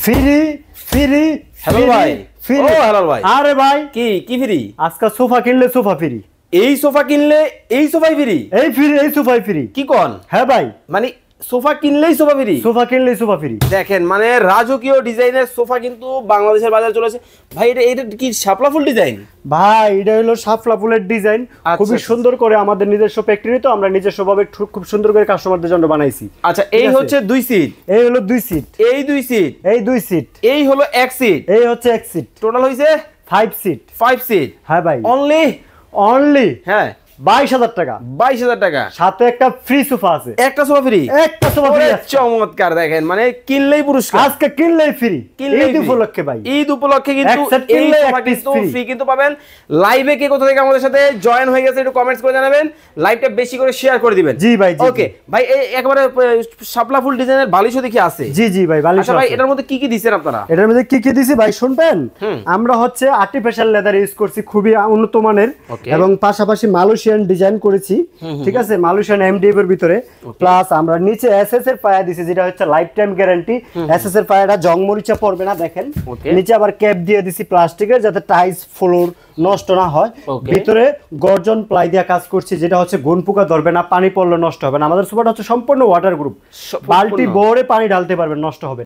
Free free hello ভাই। Free ও hello ভাই। আরে ভাই কি কি ফ্রি? আজকাল সোফা কিনলে সোফা ফ্রি। এই সোফা কিনলে এই সোফাই ফ্রি? এই ফ্রি এই সোফাই ফ্রি। কি কোন? হ্যাঁ ভাই, মানে সোফা কিনলেই সোফা ফ্রি? সোফা কিনলে সোফা ফ্রি। দেখেন মানে রাজকীয় ডিজাইনের সোফা কিন্তু বাংলাদেশের বাজারে চলেছে ভাই। এটা কি শাপলা ফুল ডিজাইন? ভাই এটা হলো শাপলা ফুলের ডিজাইন, খুবই সুন্দর করে আমাদের নিজস্ব ফ্যাক্টরি, তো আমরা নিজস্ব ভাবে খুব সুন্দর করে কাস্টমারদের জন্য বানাইছি। আচ্ছা, এই হচ্ছে 2 সিট, এই হলো 2 সিট, এই 2 সিট, এই 2 সিট, এই হলো 1 সিট, এই হচ্ছে 1 সিট, টোটাল হইছে 5 সিট। 5 সিট। হ্যাঁ ভাই, অনলি হ্যাঁ 22,000 টাকা, 22,000 টাকা, সাথে একটা ফ্রি সোফা আছে। একটা সোফা ফ্রি? একটা সোফা ফ্রি। চমৎকার। দেখেন মানে কিনলেই পুরস্কার, আজকে কিনলেই ফ্রি। ঈদ উপলক্ষে ভাই, ঈদ উপলক্ষে কিন্তু এই সোফা কিন্তু ফ্রি কিন্তু পাবেন। লাইভে কে কোথা থেকে আমাদের সাথে জয়েন হয়ে গেছে একটু কমেন্টস করে জানাবেন, লাইভটা বেশি করে শেয়ার করে দিবেন। জি ভাই, ওকে ভাই। এই একবারে শাপলা ফুল ডিজাইনের বালিশও দেখি আছে। জি জি ভাই, বালিশ আচ্ছা ভাই, এটার মধ্যে কি কি দিবেন আপনারা? এটার মধ্যে কি কি দিছি ভাই শুনবেন? আমরা হচ্ছে আর্টিফিশিয়াল লেদার ইউজ করছি, খুবই উন্নত মানের, এবং পাশাপাশি মালয়েশিয়ান ডিজাইন করেছি। ঠিক আছে, মালয়েশিয়ান এমডিএফ এর ভিতরে। প্লাস আমরা নিচে এসএস এর পায়া দিছি, যেটা হচ্ছে লাইফ টাইম গ্যারান্টি। এসএস এর পায়াটা জং মরিচা পড়বে না, দেখেন। নিচে আবার ক্যাপ দিয়ে দিছি প্লাস্টিকের, যাতে টাইলস ফ্লোর নষ্ট না হয়। ভিতরে গর্জন প্লাই দিয়ে কাজ করছি, যেটা হচ্ছে গুণ পোকা ধরবে না, পানি পড়লে নষ্ট হবে না। আমাদের সোফাটা হচ্ছে সম্পূর্ণ ওয়াটার গ্রুপ, বালতি ভরে পানি ঢালতে পারবেন, নষ্ট হবে না।